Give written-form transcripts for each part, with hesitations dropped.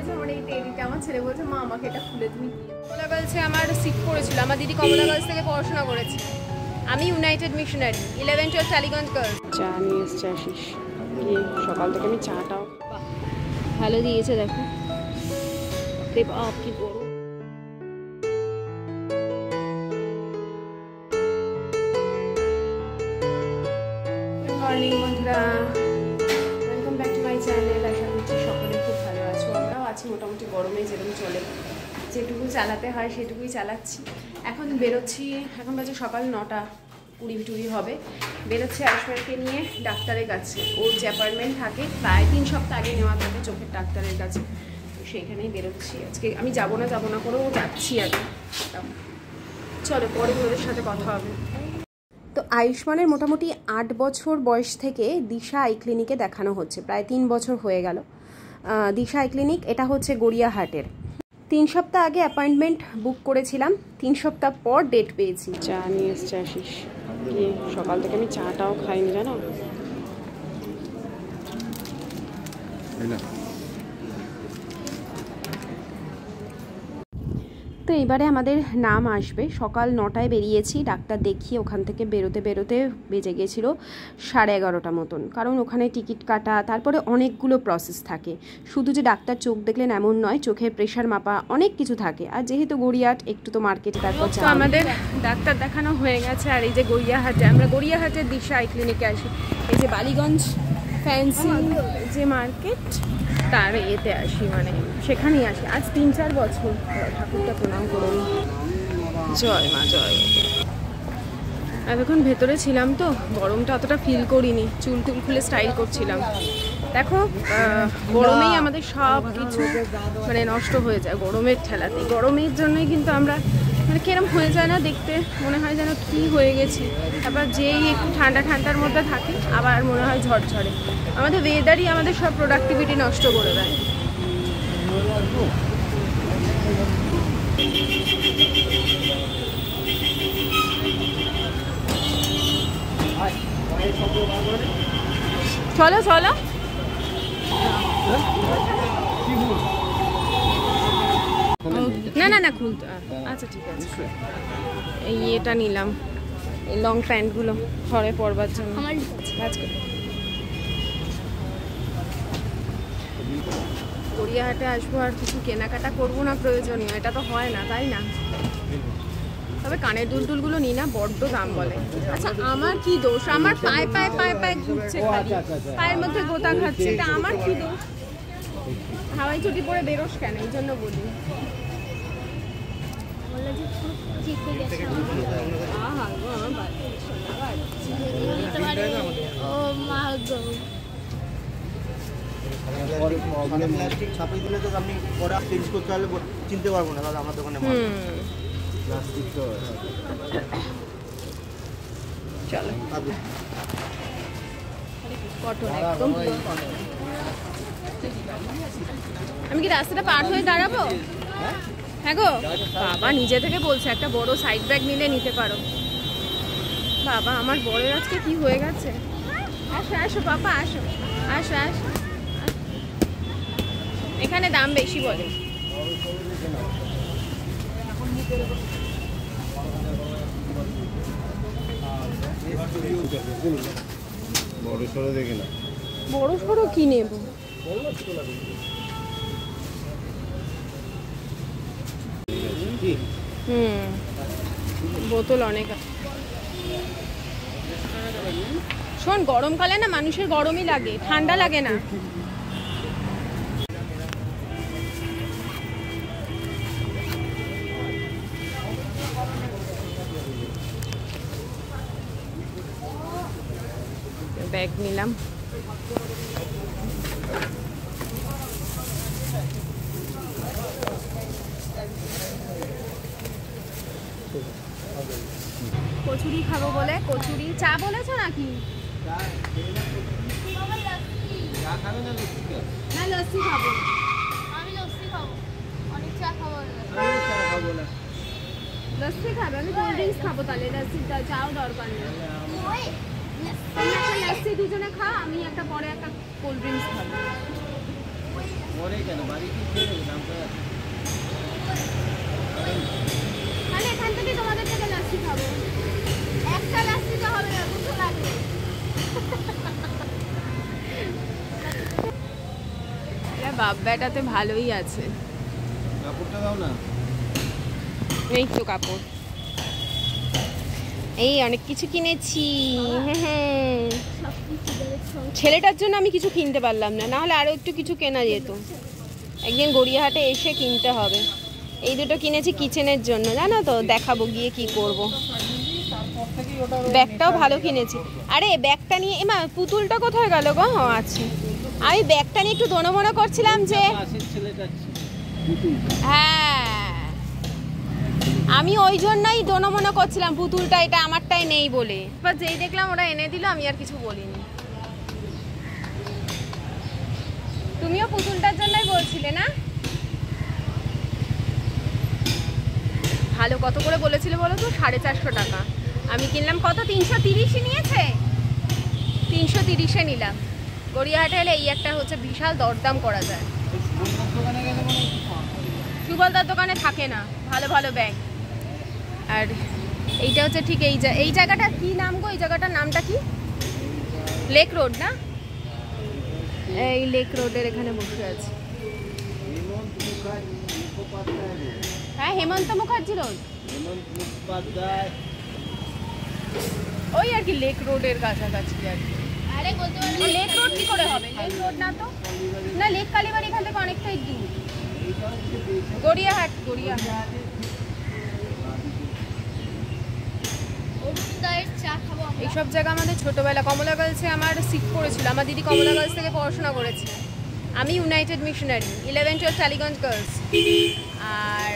বলছে আমার এই টেডিটা, আমার ছেলে বলছে মা আমাকে এটা খুলে তুমি দিয়ে। কমলা গার্লসে আমার সিট পড়েছিল, আমার দিদি কমলা গার্লস থেকে পড়াশোনা করেছে, আমি ইউনাইটেড মিশনারি 11-12 টালিগঞ্জ গার্লস। চা নিয়ে এসছে আশিস, কি সকাল থেকে আমি চাটাও ভালো দিয়েছে দেখো, কি বড়। মর্নিং বন্ধুরা, welcome back to my channel. আশা করছি সকলে খুব ভালো আছো, আমরাও আছি মোটামুটি, গরমে যেরকম চলে যেটুকু চালাতে হয় সেটুকুই চালাচ্ছি। এখন বেরোচ্ছি, এখন বাজে সকাল 9:20 হবে। বেরোচ্ছি আয়ুষ্মানকে নিয়ে ডাক্তারের কাছে, ওর যে অ্যাপয়েন্টমেন্ট থাকে প্রায় 3 সপ্তাহ আগে নেওয়া থাকে চোখের ডাক্তারের কাছে, তো সেইখানেই বেরোচ্ছি আজকে। আমি যাবো না করেও যাচ্ছি আগে। চলো পরে ওদের সাথে কথা হবে। তো আয়ুষ্মানের মোটামুটি 8 বছর বয়স থেকে দিশা আই ক্লিনিকে দেখানো হচ্ছে, প্রায় 3 বছর হয়ে গেল। দিশা আই ক্লিনিক এটা হচ্ছে গড়িয়াহাটের। 3 সপ্তাহ আগে অ্যাপয়েন্টমেন্ট বুক করেছিলাম, 3 সপ্তাহ পর ডেট পেয়েছি। চা নিয়ে এসছে আশিস, কি সকাল থেকে আমি চাটাও খাইনি জানো। তো এবারে আমাদের নাম আসবে, সকাল 9টায় বেরিয়েছি, ডাক্তার দেখিয়ে ওখান থেকে বেরোতে বেজে গিয়েছিল 11:30 মতন, কারণ ওখানে টিকিট কাটা, তারপরে অনেকগুলো প্রসেস থাকে। শুধু যে ডাক্তার চোখ দেখলেন এমন নয়, চোখের প্রেশার মাপা, অনেক কিছু থাকে। আর যেহেতু গড়িয়াহাট একটু তো মার্কেটে, তারপর তো আমাদের ডাক্তার দেখানো হয়ে গেছে। আর এই যে গড়িয়াহাটে, আমরা গড়িয়াহাটের দিশা আই ক্লিনিকে আসি, এই যে বালিগঞ্জ ফ্যান্সি যে মার্কেট তার এতে আসি, মানে সেখানেই আসি। আজ 3-4 বছর। ঠাকুরটা প্রণাম করুন, জয় মা জয়। এতক্ষণ ভেতরে ছিলাম তো গরমটা অতটা ফিল করিনি, চুল টুল খুলে স্টাইল করছিলাম। দেখো গরমেই আমাদের সব কিছু মানে নষ্ট হয়ে যায়, গরমের ঠেলাতে। গরমের জন্যই কিন্তু আমরা মানে কিরম হয়ে যায় না দেখতে, মনে হয় যেন কি হয়ে গেছি। তারপর যেই একটু ঠান্ডার মধ্যে থাকি আবার মনে হয় ঝড়। আমাদের ওয়েদারই আমাদের সব প্রোডাক্টিভিটি নষ্ট করে দেয়। চলো না খুলতে, আচ্ছা ঠিক আছে। এই এটা নিলাম, এই লং প্যান্টগুলো ঘরে পরবার জন্য। গড়িয়াহাটে আসবো আর কিছু কেনাকাটা করবো না প্রয়োজনীয়, এটা তো হয় না তাই না। তবে কানের দুলগুলো নিই না, বড্ড দাম বলে। আচ্ছা আমার কি দোষ, আমার পায়ে ঘুরছে, পায়ের মধ্যে গোতা খাচ্ছে, এটা আমার কি দোষ? হাওয়াই চটি পরে বেরোস কেন, এই জন্য বলি। ছাপাই দিলে তো আপনি পরে চেঞ্জ করতে হলে চিনতে পারবো না, তাহলে আমার দোকানে চলো কটন একদম। আমি কি রাস্তাটা পার হয়ে দাঁড়াবো? হ্যাঁ গো বাবা, নিজে থেকে বলছে একটা বড় সাইড ব্যাগ নিলে নিতে পারো। বাবা আমার বড়ের আজকে কি হয়ে গেছে। আসো পাপা, আসো। এখানে দাম বেশি বলে। বড় সড়ো কি নেব? বোতল অনেক। শোন, গরমকালে না মানুষের গরমই লাগে, ঠান্ডা লাগে না। ব্যাগ নিলাম। কচুরি খাবো বলে, কচুরি চা বলেছো নাকি? না লস্যি খাবো। আমি লস্যি খাবো, অনেক চা খাবো। লস্যি খাবে, আমি কোল্ড ড্রিঙ্কস খাবো। তাহলে লস্যি চাও দরকার নেই। লস্যি দুজনে খা, আমি একটা পরে একটা কোল্ড ড্রিঙ্কস খাবো। তাহলে এখান থেকে তোমাদের থেকে লাস্সি খাবো। একটা লাস্সি তো হবে না, দুটো লাগবে। বাপ বেটাতে ভালোই আছে। কাপড়টা দাও না। এই তো কাপড়, এই অনেক কিছু কিনেছি। ছেলেটার জন্য আমি কিছু কিনতে পারলাম না, নাহলে আরো একটু কিছু কেনা যেত। একদিন গড়িয়াহাটে এসে কিনতে হবে। এই দুটো কিনেছি কিচেনের জন্য, জানো তো, দেখাবো গিয়ে কি করব। ব্যাগটাও ভালো কিনেছি। আরে ব্যাগটা নিয়ে এমা পুতুলটা কোথায় গেল গো? আছে। আমি ব্যাগটা নিয়ে একটু দোনমনে করছিলাম যে হ্যাঁ, আমি ওই জন্যই দোনমনে করছিলাম পুতুলটা এটা আমারটাই নেই বলে। এবার যেই দেখলাম ওরা এনে দিল, আমি আর কিছু বলিনি। তুমিও পুতুলটার জন্যই বলছিলে না? ভালো কত করে বলেছিল বলো তো? 450 টাকা। আমি কিনলাম কত? 330 নিয়েছে। 330-এ নিলাম। গড়িয়াহাটে এলে এই একটা হচ্ছে বিশাল দরদাম করা যায়। সুবলদার দোকানে থাকে না ভালো ভালো ব্যাগ। আর এইটা হচ্ছে ঠিক এই জায়গাটা কি নাম গো? এই জায়গাটার নামটা কি? লেক রোড না? এই লেক রোডের এখানে বসে আছি। হ্যাঁ, হেমন্ত মুখার্জি রোড। ওই আর কি লেক রোডের কাছাকাছি আর কি। আরে বলতে পারবো লেক রোড কি করে হবে? লেক রোড না তো, না লেক কালীবাড়ি এখান থেকে অনেকটাই দূর। গড়িয়াহাট। এইসব জায়গা আমাদের ছোটবেলা কমলা গার্লসে আমার সিট পড়েছিল। আমার দিদি কমলা গার্লস থেকে পড়াশোনা করেছে, আমি ইউনাইটেড মিশনারি 11-12 টালিগঞ্জ গার্লস। আর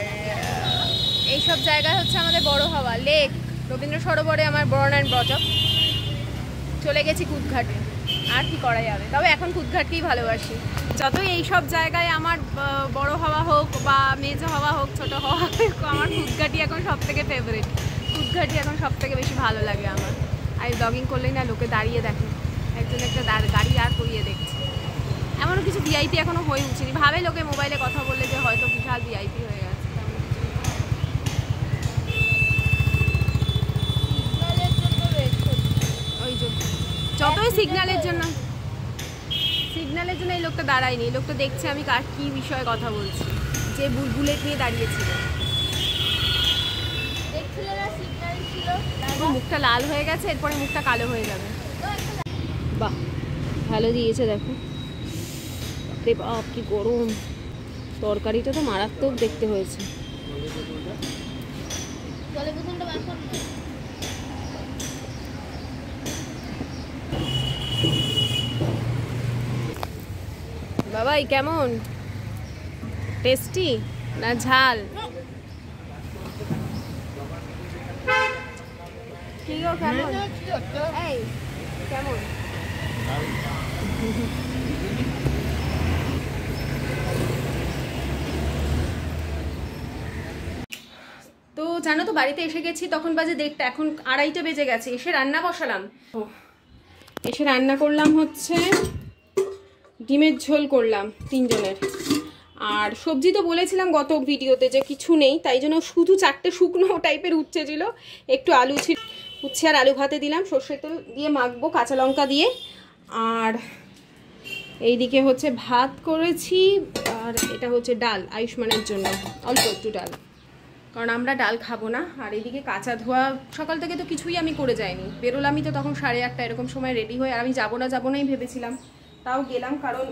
এইসব জায়গায় হচ্ছে আমাদের বড় হওয়া। লেক, রবীন্দ্র সরোবরে আমার বর্ন অ্যান্ড ব্রট আপ। চলে গেছি কুদঘাটে, আর কি করা যাবে। তবে এখন কুদঘাটকেই ভালোবাসি। যতই এইসব জায়গায় আমার বড় হওয়া হোক বা মেজো হওয়া হোক, ছোট হওয়া হোক, আমার কুদঘাটি এখন সব থেকে ফেভারিট। কুদঘাটি এখন সব থেকে বেশি ভালো লাগে আমার। আর ব্লগিং করলেই না লোকে দাঁড়িয়ে দেখে, একজন একটা গাড়ি আর করিয়ে দেখছে। এমনও কিছু ভিআইপি এখনো হয়ে উঠেনি। ভাবে লোকে মোবাইলে কথা বললে যে হয়তো বিশাল ভিআইপি হয়ে গেছে। ওই যে যতই সিগন্যালের জন্য এই লোকটা দাঁড়ায়নি। এই লোকটা দেখছে আমি কার কি বিষয়ে কথা বলছি। যে বুলেট নিয়ে দাঁড়িয়েছিল, মুখটা লাল হয়ে গেছে, এরপরে মুখটা কালো হয়ে যাবে। বাহ, ভালো দিয়েছে দেখো। বাপ কি গরম! তরকারিটা তো মারাত্মক দেখতে হয়েছে। বাবাই কেমন? টেস্টি না ঝাল? কি গো কেমন? এই কেমন? তো জানো তো, বাড়িতে এসে গেছি, তখন বাজে 1:30, এখন 2:30 বেজে গেছে। এসে রান্না বসালাম। এসে রান্না করলাম হচ্ছে ডিমের ঝোল করলাম 3 জনের। আর সবজি তো বলেছিলাম গত ভিডিওতে যে কিছু নেই, তাই জন্য শুধু 4টে শুকনো টাইপের উচ্ছে ছিল, একটু আলু ছিল। উচ্ছে আর আলু ভাতে দিলাম, সর্ষের তেল দিয়ে মাখবো কাঁচা লঙ্কা দিয়ে। আর এইদিকে হচ্ছে ভাত করেছি, আর এটা হচ্ছে ডাল আয়ুষ্মানের জন্য, অল্প একটু ডাল, কারণ আমরা ডাল খাবো না। আর এইদিকে কাঁচা ধোয়া, সকাল থেকে তো কিছুই আমি করে যাইনি। বেরোলামই তো তখন 8:30 এরকম সময় রেডি হয়ে। আর আমি যাবো নাই ভেবেছিলাম, তাও গেলাম, কারণ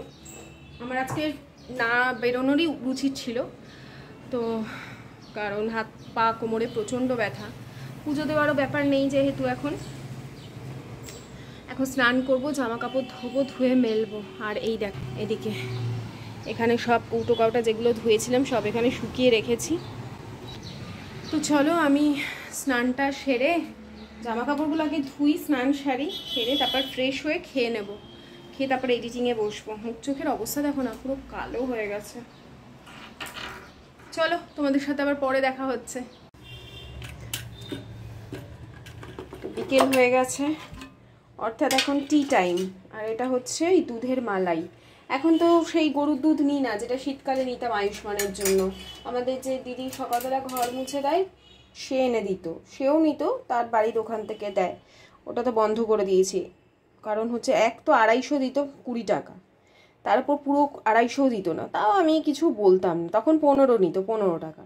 আমার আজকে না বেরোনোরই উচিত ছিল। তো কারণ হাত পা কোমরে প্রচণ্ড ব্যথা। পুজো দেওয়ারও ব্যাপার নেই যেহেতু। এখন স্নান করবো, জামা কাপড় ধোবো, ধুয়ে মেলবো। আর এই দেখ এদিকে এখানে সব কৌটো কাউটা যেগুলো ধুয়েছিলাম সব এখানে শুকিয়ে রেখেছি। তো চলো আমি স্নানটা সেরে, জামা কাপড়গুলো আগে ধুই, স্নান সারি, সেরে তারপর ফ্রেশ হয়ে খেয়ে নেব। খেয়ে তারপর এডিটিংয়ে বসবো। মুখ চোখের অবস্থা দেখো না, পুরো কালো হয়ে গেছে। চলো তোমাদের সাথে আবার পরে দেখা হচ্ছে। বিকেল হয়ে গেছে, অর্থাৎ এখন টি টাইম। আর এটা হচ্ছে এই দুধের মালাই। এখন তো সেই গরুর দুধ নিই না, যেটা শীতকালে নিতাম আয়ুষ্মানের জন্য। আমাদের যে দিদি সকালবেলা ঘর মুছে দেয়, সে এনে দিত, সেও নিত, তার বাড়ির ওখান থেকে দেয়। ওটা তো বন্ধ করে দিয়েছি, কারণ হচ্ছে এক তো 250 দিত 20 টাকা, তারপর পুরো 250 দিত না, তাও আমি কিছু বলতাম না, তখন 15 নিত, 15 টাকা।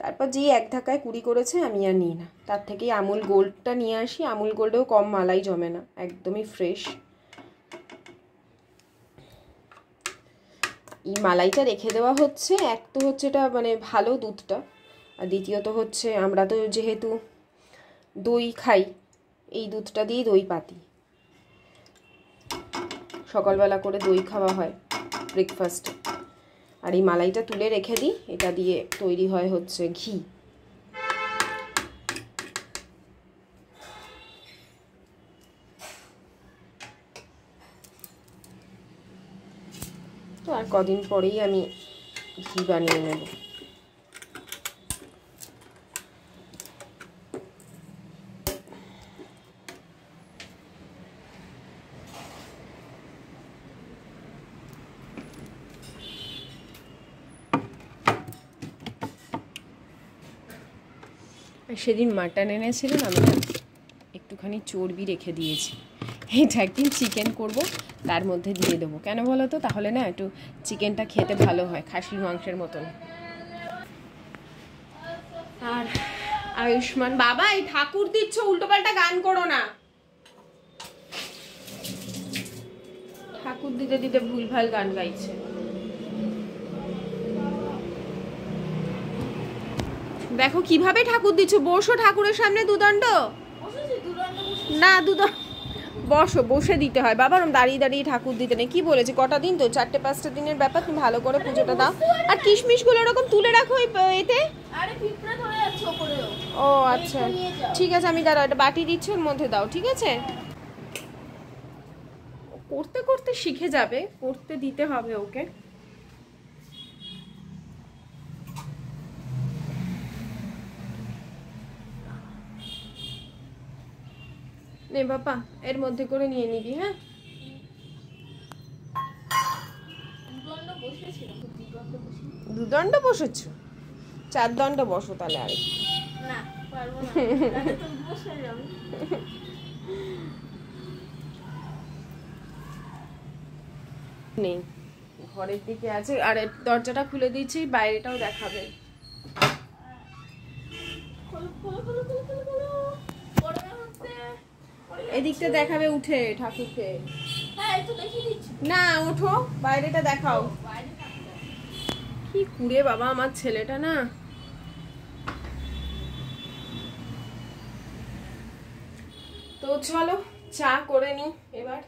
তারপর যেই এক ধাক্কায় 20 করেছে, আমি আর নিই না। তার থেকেই আমুল গোল্ডটা নিয়ে আসি। আমুল গোল্ডেও কম মালাই জমে না, একদমই ফ্রেশ। এই মালাইটা রেখে দেওয়া হচ্ছে, এক তো হচ্ছে এটা মানে ভালো দুধটা, আর দ্বিতীয়ত হচ্ছে আমরা তো যেহেতু দই খাই, এই দুধটা দিয়ে দই পাতি, সকালবেলা করে দই খাওয়া হয় ব্রেকফাস্টে। আর এই মালাইটা তুলে রেখে দিই, এটা দিয়ে তৈরি হয় হচ্ছে ঘি। তো আর কদিন পরেই আমি ঘি বানিয়ে নেব। সেদিন মাটন এনেছিলেন, আমি একটুখানি চর্বি রেখে দিয়েছি। এটা একদিন চিকেন করব, তার মধ্যে দিয়ে দেবো। কেন বলো তো? তাহলে না একটু চিকেনটা খেতে ভালো হয়, খাসির মাংসের মতন। আর আয়ুষ্মান বাবা, এই ঠাকুর দিচ্ছ, উল্টোপাল্টা গান করো না। ঠাকুর দিতে দিতে ভুলভাল গান গাইছে। দেখো কিভাবে ঠাকুর দিচ্ছ। বসো ঠাকুরের সামনে দুদণ্ড। না দুদণ্ড বসো, বসে দিতে হয় বাবা, দাঁড়িয়ে দাঁড়িয়ে ঠাকুর দিতে নেই। কি বলেছি, কটা দিন তো, 4-5টা দিনের ব্যাপার। তুমি ভালো করে পুজোটা দাও। আর কিশমিশ গুলো এরকম তুলে রাখো এতে। ও আচ্ছা ঠিক আছে, আমি দাঁড়াও, এটা বাটি দিচ্ছি, ওর মধ্যে দাও, ঠিক আছে? করতে করতে শিখে যাবে, করতে দিতে হবে ওকে। নে বাবা, এর মধ্যে করে নিয়ে নিবি। হ্যাঁ, দুদণ্ড বসেছ, 4 দণ্ড বসো তাহলে। আর নেই, ঘরের দিকে আছে। আর দরজাটা খুলে দিয়েছি, বাইরেটাও দেখাবে। এদিকটা দেখাবে উঠে ঠাকুরকে। না ওঠো, বাইরেটা দেখাও। কি কুড়ে বাবা আমার ছেলেটা না। তো চলো চা করে নি এবার।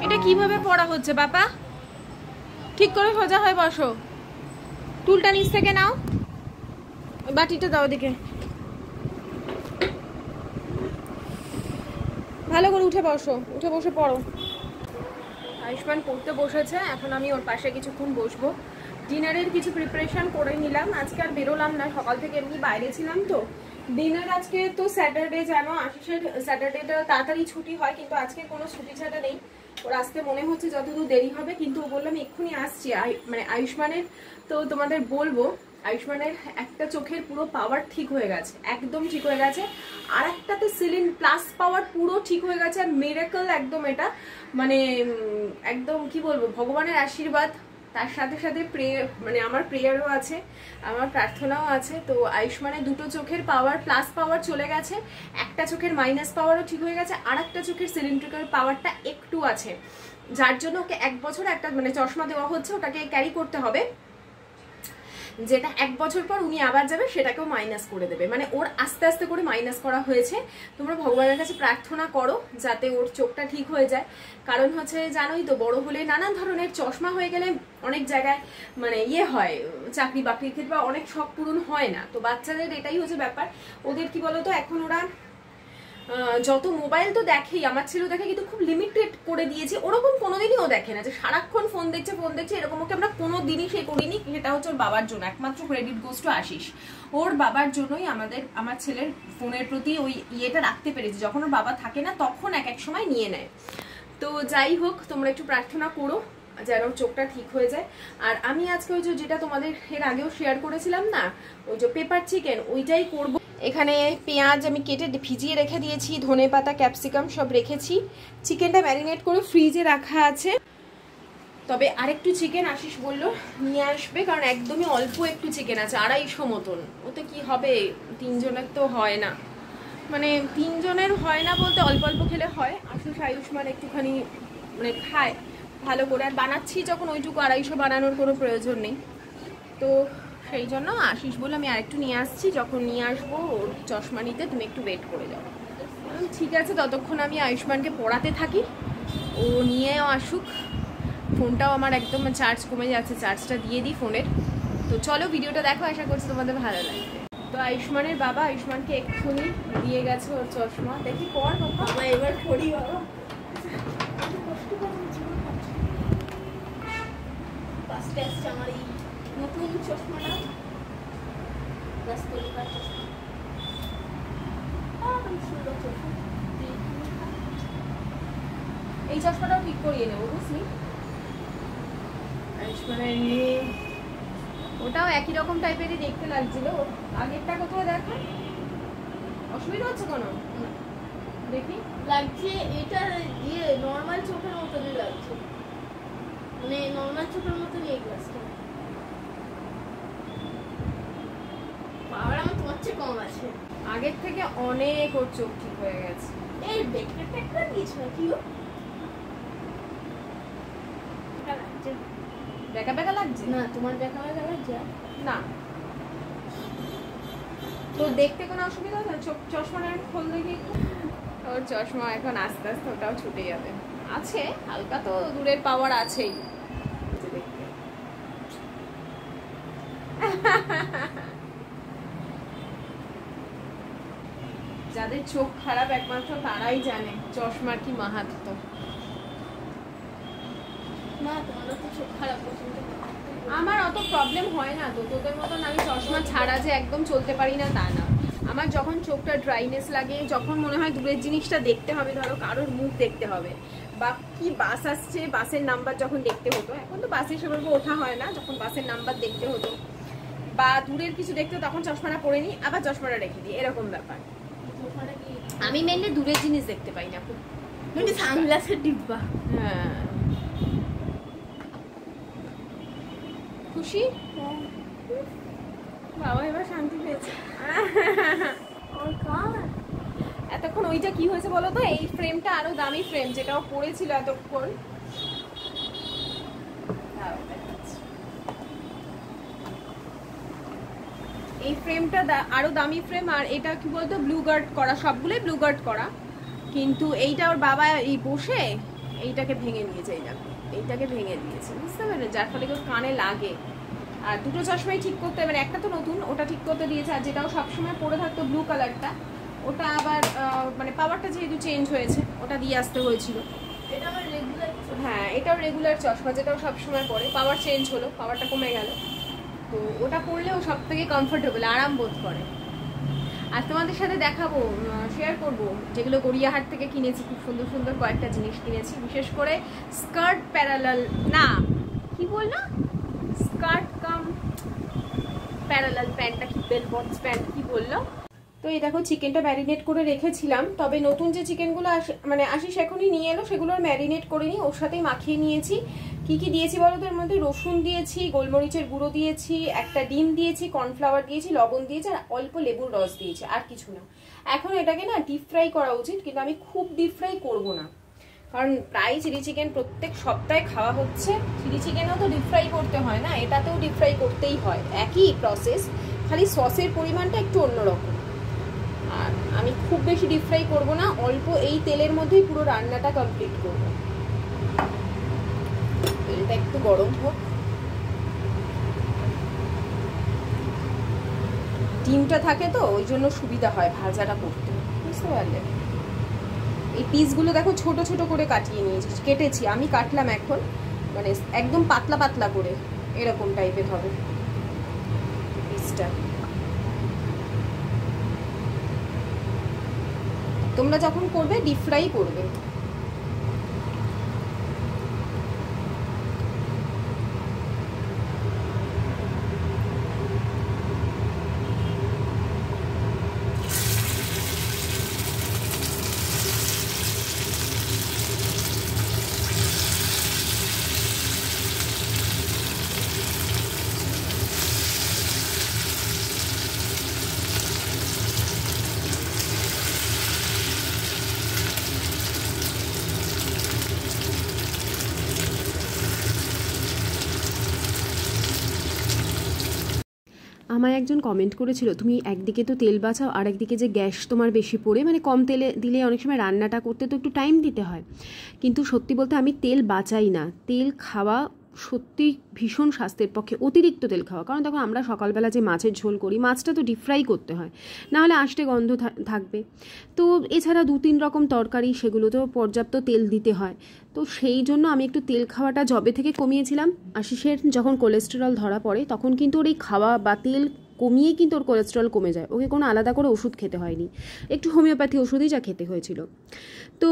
এটা কিভাবে পড়া হচ্ছে বাবা? ঠিক করে সোজা হয়ে বসো। টুলটা নিচ থেকে নাও, বাটিটা দাও দিকে। ভালো করে উঠে বসো, উঠে বসে পড়ো। আয়ুষ্মান পড়তে বসেছে, এখন আমি ওর পাশে কিছুক্ষণ বসবো। ডিনারের কিছু প্রিপারেশন করে নিলাম। আজকে আর বেরোলাম না, সকাল থেকে এমনি বাইরে ছিলাম তো। ডিনার আজকে তো স্যাটারডে, জানো আশিসের স্যাটারডেটা তাড়াতাড়ি ছুটি হয়, কিন্তু আজকে কোনো ছুটি ছাটা নেই। ওর আসতে মনে হচ্ছে যতদূর দেরি হবে, কিন্তু ও বললাম এক্ষুনি আসছি, মানে আয়ুষ্মানের তো তোমাদের বলবো আয়ুষ্মানের একটা চোখের পুরো পাওয়ার ঠিক হয়ে গেছে, একদম ঠিক হয়ে গেছে, আর একটাতে সিলিন প্লাস পাওয়ার পুরো ঠিক হয়ে গেছে। আর মিরাকল একদম, এটা মানে একদম কি বলবো, ভগবানের আশীর্বাদ, তার সাথে সাথে মানে আমার প্রেয়ারও আছে, আমার প্রার্থনাও আছে। তো আয়ুষ্মানের দুটো চোখের পাওয়ার প্লাস পাওয়ার চলে গেছে, একটা চোখের মাইনাস পাওয়ারও ঠিক হয়ে গেছে, আর একটা চোখের সিলিন্ড্রিক্যাল পাওয়ারটা একটু আছে, যার জন্য ওকে 1 বছর একটা মানে চশমা দেওয়া হচ্ছে, ওটাকে ক্যারি করতে হবে, যেটা 1 বছর পর উনি আবার যাবে সেটাকেও মাইনাস করে দেবে, মানে ওর আস্তে আস্তে করে মাইনাস করা হয়েছে। তোমরা ভগবানের কাছে প্রার্থনা করো যাতে ওর চোখটা ঠিক হয়ে যায়, কারণ হচ্ছে জানোই তো বড় হলে নানান ধরনের চশমা হয়ে গেলে অনেক জায়গায় মানে হয়, চাকরি বাকরির ক্ষেত্রে অনেক শখ পূরণ হয় না। তো বাচ্চাদের এটাই হচ্ছে ব্যাপার, ওদের কি বলতো এখন ওরা যত মোবাইল তো দেখেই, আমার ছেলেও দেখে, কিন্তু খুব লিমিটেড করে দিয়েছি। ওরকম কোনোদিনই ও দেখে না যে সারাক্ষণ ফোন দেখছে, এরকম ওকে আমরা কোনোদিনই সে করিনি। সেটা হচ্ছে ওর বাবার জন্য, একমাত্র ক্রেডিট গোস টু আশিস। ওর বাবার জন্যই আমার ছেলের ফোনের প্রতি ওই ইয়েটা রাখতে পেরেছি, যখন ওর বাবা থাকে না তখন এক এক সময় নিয়ে নেয়। তো যাই হোক, তোমরা একটু প্রার্থনা করো যেন চোখটা ঠিক হয়ে যায়। আর আমি আজকে ওই যেটা তোমাদের এর আগেও শেয়ার করেছিলাম না, ওই যে পেপার চিকেন, ওইটাই করব। এখানে পেঁয়াজ আমি কেটে ভিজিয়ে রেখে দিয়েছি, ধনেপাতা ক্যাপসিকাম সব রেখেছি, চিকেনটা ম্যারিনেট করে ফ্রিজে রাখা আছে। তবে আরেকটু চিকেন আশিস বললো নিয়ে আসবে, কারণ একদমই অল্প একটু চিকেন আছে, 250 মতন। ওতে কি হবে, 3 জনের তো হয় না, মানে 3 জনের হয় না বলতে অল্প অল্প খেলে হয়। আশিস আয়ুষ্মান একটুখানি মানে খায় ভালো করে, আর বানাচ্ছি যখন ওইটুকু 250 বানানোর কোনো প্রয়োজন নেই। তো সেই জন্য আশিস বলে আমি আরেকটু নিয়ে আসছি, যখন নিয়ে আসবো ওর চশমা নিতে তুমি একটু ওয়েট করে যাও। ঠিক আছে, ততক্ষণ আমি আয়ুষ্মানকে পড়াতে থাকি, ও নিয়েও আসুক। ফোনটাও আমার একদম চার্জ কমে যাচ্ছে, চার্জটা দিয়ে দিই ফোনের। তো চলো ভিডিওটা দেখো, আশা করছি তোমাদের ভালো লাগবে। তো আয়ুষ্মানের বাবা আয়ুষ্মানকে এক্ষুনি দিয়ে গেছে ওর চশমা, দেখি পর বাবা, এবার পড়ি বাবা। ফার্স্টে আসছে আমার এই নতুন চশমাটা, এই চশমাটাও ঠিক করিয়ে নেবো, বুঝলি? ওটাও একই রকম টাইপেরই দেখতে লাগছিল, আগেরটা কোথাও দেখো, অসুবিধা হচ্ছে কোনো? দেখি লাগছে, এটা দিয়ে নর্মাল চোখের মতনই লাগছে, মানে নর্মাল চোখের মতনই এই গ্লাসটা। পাওয়ার আমার তোমার চেয়ে কম আছে, আগের থেকে অনেক ওর চোখ ঠিক হয়ে গেছে। এই দেখতে একটা কিছু না কি লাগছে, বেকা বেকা লাগছে না তোমার দেখা হয়ে গেল যা না, তো দেখতে কোনো অসুবিধা হবে না? চশমাটা খোল দেখি। ওর চশমা এখন আস্তে আস্তে ওটাও ছুটে যাবে, আছে হালকা তো দূরের পাওয়ার আছেই। যাদের চোখ খারাপ একমাত্র তারাই জানে চশমার কি মাহাত্ম্য। না তোমার তো চোখ খারাপ পছন্দ, আমার অত প্রবলেম হয় না তো, তোদের মতন আমি চশমা ছাড়া যে একদম চলতে পারি না তা না। আমার যখন চোখটা ড্রাইনেস লাগে, যখন মনে হয় দূরের জিনিসটা দেখতে হবে, ধরো কারোর মুখ দেখতে হবে, বা কি বাস আসছে, বাসের নাম্বার যখন দেখতে হতো, এখন তো বাসে সেভাবে ওঠা হয় না, যখন বাসের নাম্বার দেখতে হতো বা দূরের কিছু দেখতে হতো, তখন চশমাটা পরে নিই, আবার চশমাটা রেখে দিই, এরকম ব্যাপার। আমি মেনলি দূরের জিনিস দেখতে পাই না খুব, সানগ্লাসের ডিব্বা। হ্যাঁ, খুশি বাবা, এবার শান্তি পেয়েছে। এতক্ষণ ওইটা কি হয়েছে বলো তো, এই ফ্রেমটা আরো দামি ফ্রেম, যেটাও পড়েছিল এতক্ষণ। এই ফ্রেমটা আরো দামি ফ্রেম, আর এটা কি বলতো ব্লু গার্ড করা, সবগুলোই ব্লু গার্ড করা, কিন্তু এইটা ওর বাবা এই বসে এইটাকে ভেঙে নিয়েছে, এইটাকে ভেঙে দিয়েছে, বুঝতে পারলেন, যার ফলে ওর কানে লাগে। আর দুটো চশমাই ঠিক করতে, মানে একটা তো নতুন, ওটা ঠিক করতে দিয়েছে, আর যেটাও সবসময় পরে থাকতো ব্লু কালারটা, ওটা আবার মানে পাওয়ারটা যেহেতু চেঞ্জ হয়েছে, ওটা দিয়ে আসতে হয়েছিল। এটা আমার রেগুলার, হ্যাঁ এটাও রেগুলার চশমা, যেটাও সবসময় পরে, পাওয়ার চেঞ্জ হলো, পাওয়ারটা কমে গেল, তো ওটা পরলেও সব থেকে কমফোর্টেবল, আরাম বোধ করে। আর তোমাদের সাথে দেখাবো, শেয়ার করব, যেগুলো গড়িয়াহাট থেকে কিনেছি, খুব সুন্দর সুন্দর কয়েকটা জিনিস কিনেছি, বিশেষ করে স্কার্ট প্যারালাল, না কি বললো, স্কার্ট কাম প্যারালাল প্যান্টটা কি বেল বটস প্যান্ট কি বললো। তো এই দেখো চিকেনটা ম্যারিনেট করে রেখেছিলাম, তবে নতুন যে চিকেনগুলো মানে আশিস এখনই নিয়ে এলো সেগুলো ম্যারিনেট করে নিই, ওর সাথেই মাখিয়ে নিয়েছি। কি কি দিয়েছি বলো তো, এর মধ্যে রসুন দিয়েছি, গোলমরিচের গুঁড়ো দিয়েছি, একটা ডিম দিয়েছি, কর্নফ্লাওয়ার দিয়েছি, লবণ দিয়েছি আর অল্প লেবুর রস দিয়েছি, আর কিছু না। এখন এটাকে না ডিপ ফ্রাই করা উচিত, কিন্তু আমি খুব ডিপ ফ্রাই করবো না, কারণ প্রায় চিলি চিকেন প্রত্যেক সপ্তাহে খাওয়া হচ্ছে। চিলি চিকেনও তো ডিপ ফ্রাই করতে হয় না, এটাতেও ডিপ ফ্রাই করতেই হয়, একই প্রসেস, খালি সসের পরিমাণটা একটু অন্যরকম। আর আমি খুব বেশি ডিপ ফ্রাই করবো না, অল্প এই তেলের মধ্যেই পুরো রান্নাটা কমপ্লিট করব। তেলটা একটু গরম হোক। ডিমটা থাকে তো ওই জন্য সুবিধা হয় ভাজাটা করতে, বুঝতে পারলে। এই পিসগুলো দেখো ছোট ছোট করে কাটিয়ে নিয়েছি, কেটেছি আমি, কাটলাম এখন, মানে একদম পাতলা পাতলা করে এরকম টাইপের হবে পিসটা। তোমরা যখন করবে ডিপ ফ্রাই করবে। আমায় একজন কমেন্ট করেছিল, তুমি একদিকে তো তেল বাঁচাও আর একদিকে যে গ্যাস তোমার বেশি পড়ে, মানে কম তেলে দিলে অনেক সময় রান্নাটা করতে তো একটু টাইম দিতে হয়। কিন্তু সত্যি বলতে আমি তেল বাঁচাই না, তেল খাওয়া সত্যি ভীষণ স্বাস্থ্যের পক্ষে, অতিরিক্ত তেল খাওয়া। কারণ দেখো আমরা সকালবেলা যে মাছের ঝোল করি, মাছটা তো ডিপ ফ্রাই করতে হয়, নাহলে আষ্টে গন্ধ থাকবে। তো এছাড়া 2-3 রকম তরকারি, সেগুলোতেও পর্যাপ্ত তেল দিতে হয়। তো সেই জন্য আমি একটু তেল খাওয়াটা যবে থেকে কমিয়েছিলাম, আশিসের যখন কোলেস্টেরল ধরা পড়ে তখন কিন্তু ওর এই খাওয়া বা তেল কমিয়ে কিন্তু ওর কোলেস্টেরল কমে যায়, ওকে কোনো আলাদা করে ওষুধ খেতে হয়নি, একটু হোমিওপ্যাথি ওষুধই যা খেতে হয়েছিল। তো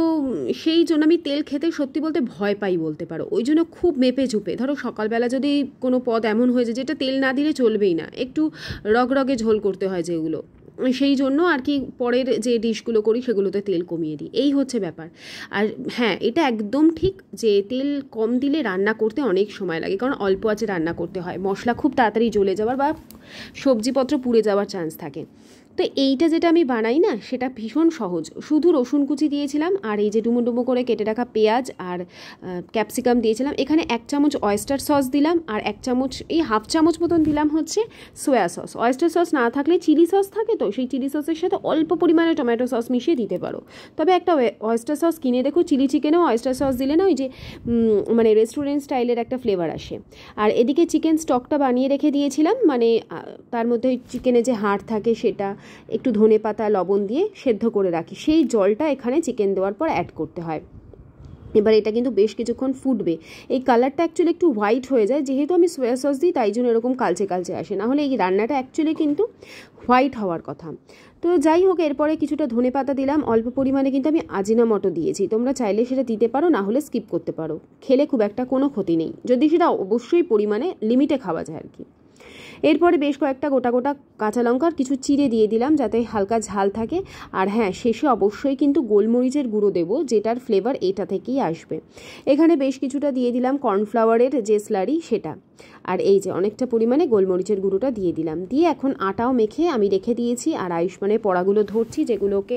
সেই জন্য আমি তেল খেতে সত্যি বলতে ভয় পাই বলতে পারো, ওই জন্য খুব মেপে ঝুপে, ধরো সকালবেলা যদি কোনো পদ এমন হয়ে যায় যেটা তেল না দিলে চলবেই না, একটু রগরগে ঝোল করতে হয় যেগুলো, সেই জন্য আর কি পরের যে ডিশগুলো করি সেগুলোতে তেল কমিয়ে দিই, এই হচ্ছে ব্যাপার। আর হ্যাঁ, এটা একদম ঠিক যে তেল কম দিলে রান্না করতে অনেক সময় লাগে, কারণ অল্প আঁচে রান্না করতে হয়, মশলা খুব তাড়াতাড়ি জ্বলে যাওয়ার বা সবজিপত্র পুড়ে যাওয়ার চান্স থাকে। তো এইটা যেটা আমি বানাই না, সেটা ভীষণ সহজ, শুধু রসুন কুচি দিয়েছিলাম আর এই যে ডুমো ডুমো করে কেটে রাখা পেঁয়াজ আর ক্যাপসিকাম দিয়েছিলাম, এখানে 1 চামচ অয়েস্টার সস দিলাম আর 1 চামচ, এই হাফ চামচ মতন দিলাম হচ্ছে সোয়া সস। অয়েস্টার সস না থাকলে চিলি সস থাকে, তো সেই চিলি সসের সাথে অল্প পরিমাণে টমেটো সস মিশিয়ে দিতে পারো। তবে একটা অয়েস্টার সস কিনে দেখো, চিলি চিকেনেও অয়েস্টার সস দিলে না ওই যে মানে রেস্টুরেন্ট স্টাইলের একটা ফ্লেভার আসে। আর এদিকে চিকেন স্টকটা বানিয়ে রেখে দিয়েছিলাম, মানে তার মধ্যে চিকেনে যে হাড় থাকে সেটা একটু ধনেপাতা লবণ দিয়ে সেদ্ধ করে রাখি, সেই জলটা এখানে চিকেন দেওয়ার পর অ্যাড করতে হয়। এবার এটা কিন্তু বেশ কিছুক্ষণ ফুটবে, এই কালারটা অ্যাকচুয়ালি একটু হোয়াইট হয়ে যায়, যেহেতু আমি সোয়া সস দিই তাই জন্য এরকম কালচে কালচে আসে, নাহলে এই রান্নাটা অ্যাকচুয়ালি কিন্তু হোয়াইট হওয়ার কথা। তো যাই হোক, এরপরে কিছুটা ধনেপাতা দিলাম, অল্প পরিমাণে কিন্তু আমি আজিনামোটো দিয়েছি, তোমরা চাইলে সেটা দিতে পারো, না হলে স্কিপ করতে পারো, খেলে খুব একটা কোনো ক্ষতি নেই, যদি সেটা অবশ্যই পরিমাণে লিমিটে খাওয়া যায় আর কি। এরপরে বেশ কয়েকটা গোটা গোটা কাঁচা লঙ্কার কিছু চিড়ে দিয়ে দিলাম যাতে হালকা ঝাল থাকে। আর হ্যাঁ, শেষে অবশ্যই কিন্তু গোলমরিচের গুঁড়ো দেবো, যেটার ফ্লেভার এটা থেকেই আসবে। এখানে বেশ কিছুটা দিয়ে দিলাম কর্নফ্লাওয়ারের যে স্লারি সেটা, আর এই যে অনেকটা পরিমাণে গোলমরিচের গুঁড়োটা দিয়ে দিলাম। দিয়ে এখন আটাও মেখে আমি রেখে দিয়েছি, আর আয়ুষ্মানের পড়াগুলো ধরছি, যেগুলোকে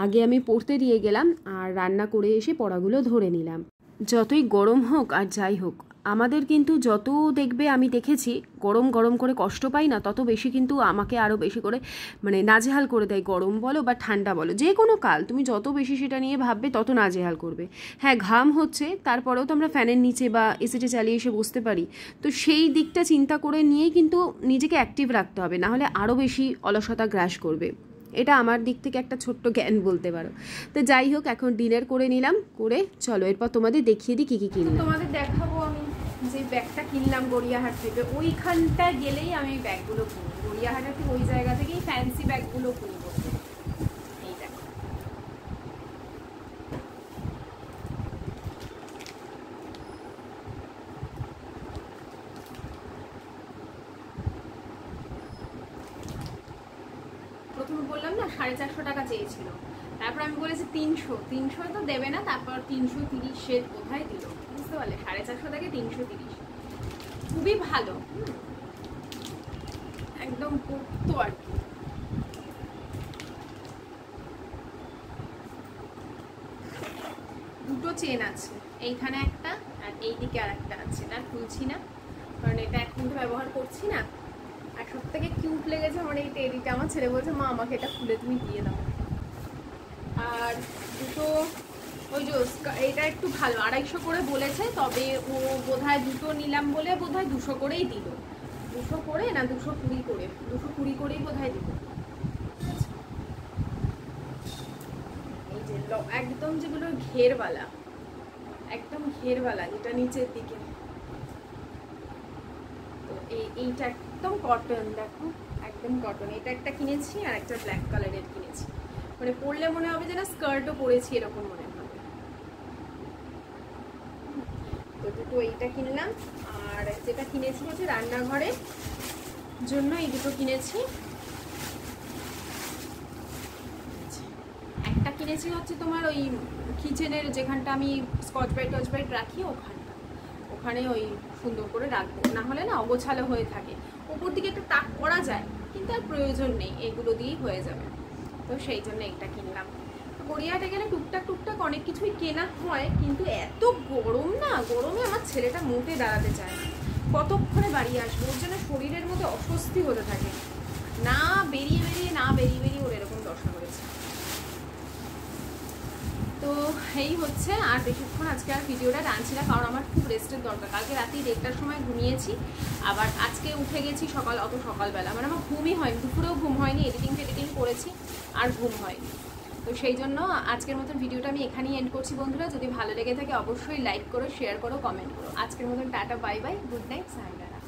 আগে আমি পড়তে দিয়ে গেলাম আর রান্না করে এসে পড়াগুলো ধরে নিলাম। যতই গরম হোক আর যাই হোক, আমাদের কিন্তু যত দেখবে আমি দেখেছি গরম গরম করে কষ্ট পাই না, তত বেশি কিন্তু আমাকে আরও বেশি করে মানে নাজেহাল করে দেয়, গরম বলো বা ঠান্ডা বলো, যে কোনো কাল তুমি যত বেশি সেটা নিয়ে ভাববে তত নাজেহাল করবে। হ্যাঁ, ঘাম হচ্ছে, তারপরেও তো আমরা ফ্যানের নিচে বা এসিতে চালিয়ে এসে বসতে পারি, তো সেই দিকটা চিন্তা করে নিয়েই কিন্তু নিজেকে অ্যাক্টিভ রাখতে হবে, নাহলে আরও বেশি অলসতা গ্রাস করবে। এটা আমার দিক থেকে একটা ছোট্ট জ্ঞান বলতে পারো। তো যাই হোক, এখন ডিনার করে নিলাম, করে চলো এরপর তোমাদের দেখিয়ে দিই কী কী কিনলাম। তোমাদের দেখাবো আমি যে ব্যাগটা কিনলাম গড়িয়াহাট থেকে, ওইখানটায় গেলেই আমি ব্যাগগুলো কিনি, গড়িয়াহাটের ঠিক ওই জায়গা থেকেই ফ্যান্সি ব্যাগগুলো কিনি। এই দেখো, 450 টাকা চেয়েছিল। তারপর আমি বলেছি 300 তো দেবে না, তারপর 330 কোথায় দিল, বুঝতে পারলে? 450 থেকে 330, খুবই ভালো, একদম পোক্ত আর কি। দুটো চেন আছে, এইখানে একটা আর এইদিকে আর একটা আছে, এটা খুলছি না কারণ এটা এখন তো ব্যবহার করছি না। আর সব থেকে কিউট লেগেছে আমার এই টেডিটা, আমার ছেলে বলছে মা আমাকে এটা খুলে তুমি দিয়ে দাও। আর দুটো ওই যে এটা একটু ভালো, 250 করে বলেছে, তবে ও বোধহয় দুটো নিলাম বলে বোধহয় 200 করেই দিল, 200 করে না 220 করে, 220 করেই বোধহয় দিল। এই যে একদম যেগুলো ঘেরওয়ালা, একদম ঘেরওয়ালা যেটা নিচের দিকে, তো এইটা একদম কটন, দেখো একদম কটন। এটা একটা কিনেছি আর একটা ব্ল্যাক কালারের কিনেছি, মানে পরলে মনে হবে যে না স্কার্টও পরেছি এরকম মনে হবে। তো দুটো এইটা কিনলাম, আর যেটা কিনেছি হচ্ছে রান্নাঘরের জন্য, এই দুটো কিনেছি। একটা কিনেছি হচ্ছে তোমার ওই কিচেনের যেখানটা আমি স্কচ ব্রাইট রাখি, ওখানে ওই সুন্দর করে রাখবো, না হলে না অগোছালো হয়ে থাকে। ওপর দিকে একটা তাক করা যায় কিন্তু আর প্রয়োজন নেই, এগুলো দিয়েই হয়ে যাবে। তো সেই জন্য এটা কিনলাম। গড়িয়াহাটে গেলে টুকটাক অনেক কিছুই কেনা হয়, কিন্তু এত গরম না, গরমে আমার ছেলেটা মোটে দাঁড়াতে চায় না, কতক্ষণে বাড়ি আসবে, ওর জন্য শরীরের মধ্যে অস্বস্তি হতে থাকে, না বেরিয়ে ওর এরকম দশা করেছে। তো এই হচ্ছে, আর বেশিক্ষণ আজকে আর ভিডিওটা টানছি না কারণ আমার খুব রেস্টের দরকার। কালকে রাতে 1:30টার সময় ঘুমিয়েছি, আবার আজকে উঠে গেছি সকালবেলা, মানে আমার ঘুমই হয়নি, দুপুরেও ঘুম হয়নি, এডিটিং করেছি আর ঘুম হয়নি। তো সেই জন্য আজকের মতন ভিডিওটা আমি এখানেই এন্ড করছি বন্ধুরা। যদি ভালো লেগে থাকে অবশ্যই লাইক করো, শেয়ার করো, কমেন্ট করো। আজকের মতন tata, bye bye, good night, সায়নদারা।